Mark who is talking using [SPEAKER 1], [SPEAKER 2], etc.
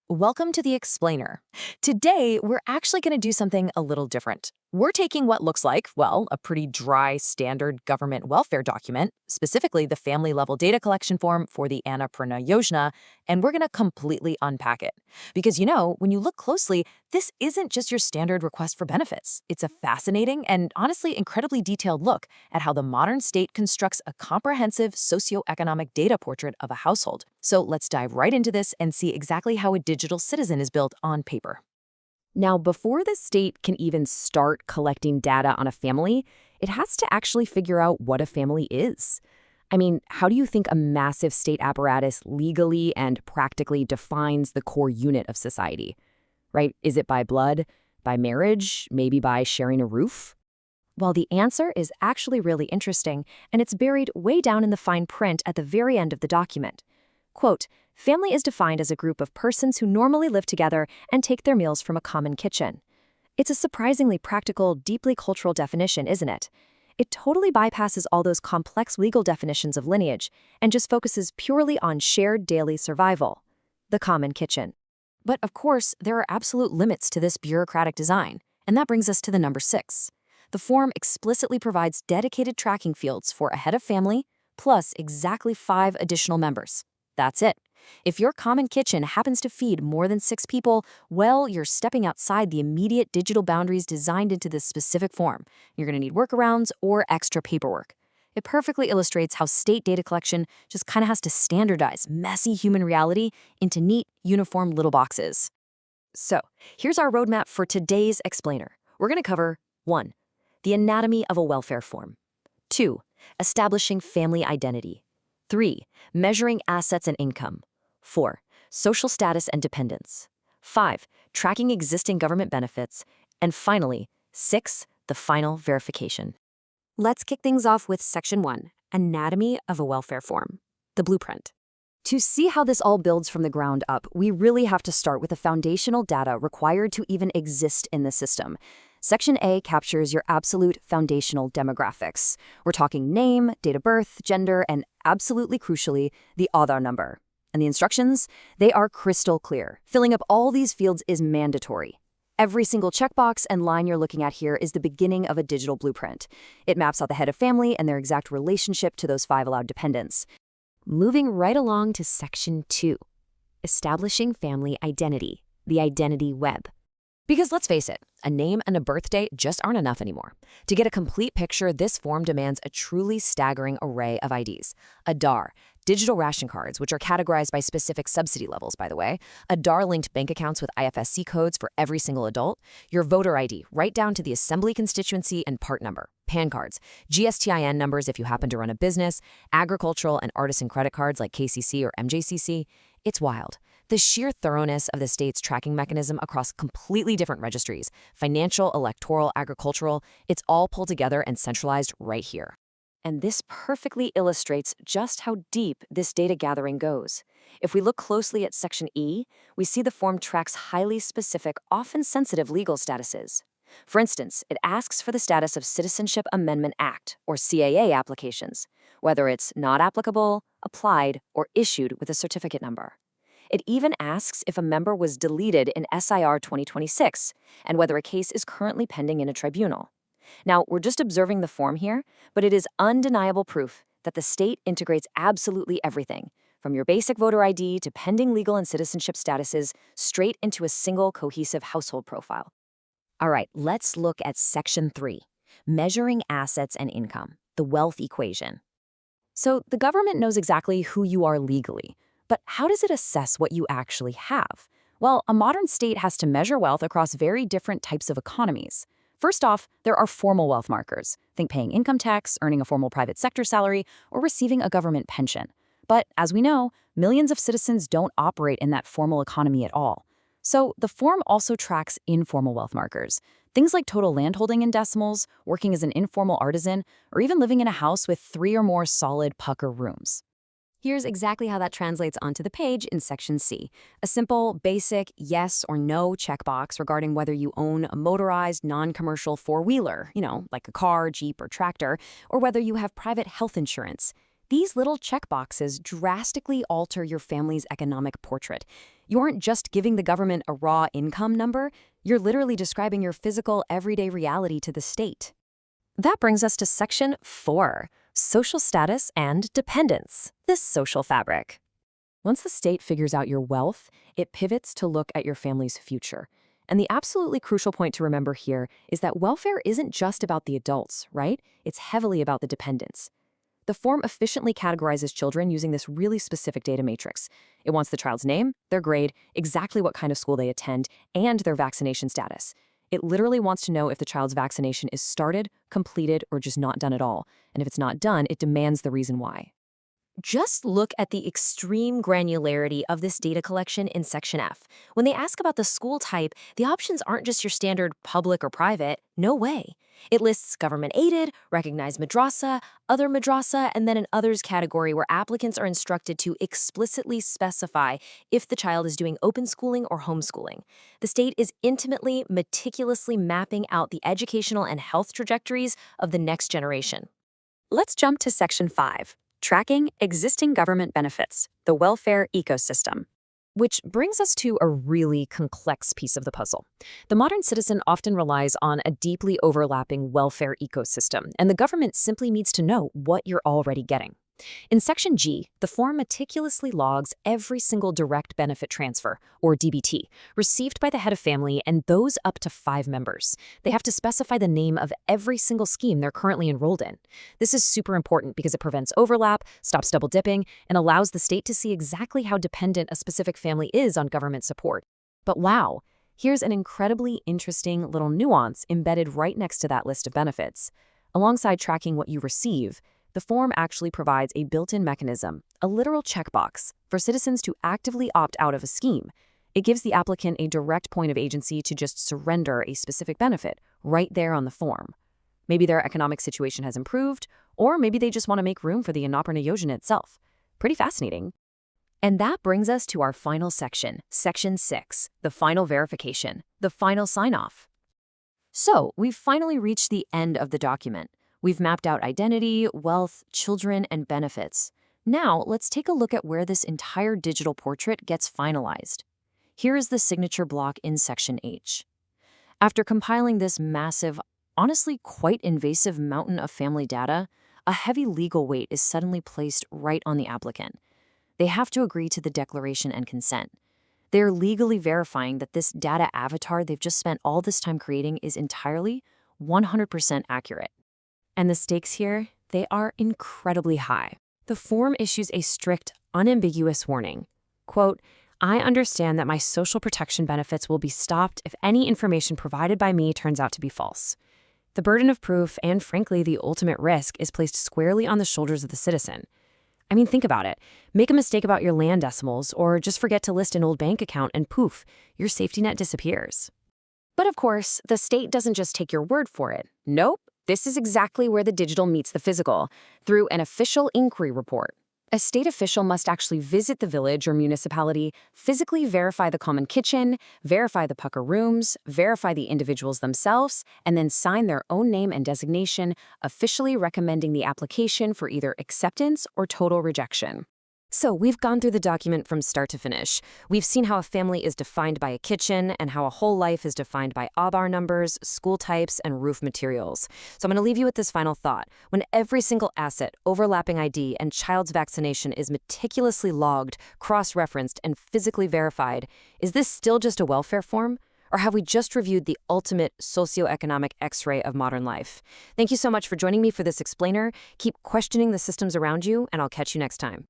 [SPEAKER 1] Welcome to the Explainer. Today, we're actually going to do something a little different. We're taking what looks like, well, a pretty dry, standard government welfare document, specifically the family level data collection form for the Annapurna Yojana, and we're going to completely unpack it. Because when you look closely, this isn't just your standard request for benefits. It's a fascinating and honestly incredibly detailed look at how the modern state constructs a comprehensive socioeconomic data portrait of a household. So let's dive right into this and see exactly how a digital citizen is built on paper.
[SPEAKER 2] Now, before the state can even start collecting data on a family, it has to actually figure out what a family is. I mean, how do you think a massive state apparatus legally and practically defines the core unit of society? Right? Is it by blood, by marriage, maybe by sharing a roof?
[SPEAKER 3] Well, the answer is actually really interesting, and it's buried way down in the fine print at the very end of the document. Quote, family is defined as a group of persons who normally live together and take their meals from a common kitchen. It's a surprisingly practical, deeply cultural definition, isn't it? It totally bypasses all those complex legal definitions of lineage and just focuses purely on shared daily survival, the common kitchen. But of course, there are absolute limits to this bureaucratic design, and that brings us to the number 6. The form explicitly provides dedicated tracking fields for a head of family, plus exactly 5 additional members. That's it. If your common kitchen happens to feed more than 6 people, well, you're stepping outside the immediate digital boundaries designed into this specific form. You're going to need workarounds or extra paperwork. It perfectly illustrates how state data collection just kind of has to standardize messy human reality into neat, uniform little boxes. So, here's our roadmap for today's explainer. We're going to cover 1. The anatomy of a welfare form. 2. Establishing family identity. 3. Measuring assets and income. 4. Social status and dependence. 5. Tracking existing government benefits. And finally, 6. The final verification. Let's kick things off with Section 1, Anatomy of a Welfare Form, the blueprint. To see how this all builds from the ground up, we really have to start with the foundational data required to even exist in the system. Section A captures your absolute foundational demographics. We're talking name, date of birth, gender, and absolutely crucially, the Aadhaar number. And the instructions? They are crystal clear. Filling up all these fields is mandatory. Every single checkbox and line you're looking at here is the beginning of a digital blueprint. It maps out the head of family and their exact relationship to those 5 allowed dependents. Moving right along to Section 2, Establishing Family Identity, the Identity Web. Because let's face it, a name and a birth date just aren't enough anymore. To get a complete picture, this form demands a truly staggering array of IDs. Aadhaar, digital ration cards, which are categorized by specific subsidy levels, by the way, Aadhaar-linked bank accounts with IFSC codes for every single adult, your voter ID, right down to the assembly constituency and part number, PAN cards, GSTIN numbers if you happen to run a business, agricultural and artisan credit cards like KCC or MJCC. It's wild. The sheer thoroughness of the state's tracking mechanism across completely different registries, financial, electoral, agricultural, it's all pulled together and centralized right here. And this perfectly illustrates just how deep this data gathering goes. If we look closely at Section E, we see the form tracks highly specific, often sensitive legal statuses. For instance, it asks for the status of Citizenship Amendment Act, or CAA applications, whether it's not applicable, applied, or issued with a certificate number. It even asks if a member was deleted in SIR 2026 and whether a case is currently pending in a tribunal. Now, we're just observing the form here, but it is undeniable proof that the state integrates absolutely everything, from your basic voter ID to pending legal and citizenship statuses, straight into a single cohesive household profile. All right, let's look at Section 3, Measuring Assets and Income, the wealth equation. So the government knows exactly who you are legally. But how does it assess what you actually have? Well, a modern state has to measure wealth across very different types of economies. First off, there are formal wealth markers. Think paying income tax, earning a formal private sector salary, or receiving a government pension. But as we know, millions of citizens don't operate in that formal economy at all. So the form also tracks informal wealth markers. Things like total landholding in decimals, working as an informal artisan, or even living in a house with 3 or more solid pucker rooms. Here's exactly how that translates onto the page in Section C. A simple, basic yes or no checkbox regarding whether you own a motorized, non-commercial four-wheeler, like a car, Jeep, or tractor, or whether you have private health insurance.
[SPEAKER 2] These little checkboxes drastically alter your family's economic portrait. You aren't just giving the government a raw income number, you're literally describing your physical, everyday reality to the state.
[SPEAKER 3] That brings us to Section 4, Social Status and Dependence, the social fabric.
[SPEAKER 2] Once the state figures out your wealth, it pivots to look at your family's future. And the absolutely crucial point to remember here is that welfare isn't just about the adults, right? It's heavily about the dependents. The form efficiently categorizes children using this really specific data matrix. It wants the child's name, their grade, exactly what kind of school they attend, and their vaccination status. It literally wants to know if the child's vaccination is started, completed, or just not done at all. And if it's not done, it demands the reason why.
[SPEAKER 3] Just look at the extreme granularity of this data collection in Section F. When they ask about the school type, the options aren't just your standard public or private. No way. It lists government-aided, recognized madrasa, other madrasa, and then an others category where applicants are instructed to explicitly specify if the child is doing open schooling or homeschooling. The state is intimately, meticulously mapping out the educational and health trajectories of the next generation.
[SPEAKER 2] Let's jump to Section 5. Tracking existing government benefits, the welfare ecosystem. Which brings us to a really complex piece of the puzzle. The modern citizen often relies on a deeply overlapping welfare ecosystem, and the government simply needs to know what you're already getting. In Section G, the form meticulously logs every single direct benefit transfer, or DBT, received by the head of family and those up to 5 members. They have to specify the name of every single scheme they're currently enrolled in. This is super important because it prevents overlap, stops double dipping, and allows the state to see exactly how dependent a specific family is on government support. But wow, here's an incredibly interesting little nuance embedded right next to that list of benefits. Alongside tracking what you receive, the form actually provides a built-in mechanism, a literal checkbox, for citizens to actively opt out of a scheme. It gives the applicant a direct point of agency to just surrender a specific benefit right there on the form. Maybe their economic situation has improved, or maybe they just want to make room for the Annapurna Yojana itself. Pretty fascinating. And that brings us to our final section, Section 6, the final verification, the final sign-off. So, we've finally reached the end of the document. We've mapped out identity, wealth, children, and benefits. Now, let's take a look at where this entire digital portrait gets finalized. Here is the signature block in Section H. After compiling this massive, honestly quite invasive mountain of family data, a heavy legal weight is suddenly placed right on the applicant. They have to agree to the declaration and consent. They're legally verifying that this data avatar they've just spent all this time creating is entirely 100% accurate. And the stakes here, they are incredibly high. The form issues a strict, unambiguous warning. Quote, I understand that my social protection benefits will be stopped if any information provided by me turns out to be false. The burden of proof and, frankly, the ultimate risk is placed squarely on the shoulders of the citizen. I mean, think about it. Make a mistake about your land decimals or just forget to list an old bank account and poof, your safety net disappears.
[SPEAKER 3] But of course, the state doesn't just take your word for it. Nope. This is exactly where the digital meets the physical, through an official inquiry report. A state official must actually visit the village or municipality, physically verify the common kitchen, verify the pucker rooms, verify the individuals themselves, and then sign their own name and designation, officially recommending the application for either acceptance or total rejection.
[SPEAKER 2] So we've gone through the document from start to finish. We've seen how a family is defined by a kitchen and how a whole life is defined by ABAR numbers, school types, and roof materials. So I'm going to leave you with this final thought. When every single asset, overlapping ID, and child's vaccination is meticulously logged, cross-referenced, and physically verified, is this still just a welfare form? Or have we just reviewed the ultimate socioeconomic X-ray of modern life? Thank you so much for joining me for this explainer. Keep questioning the systems around you, and I'll catch you next time.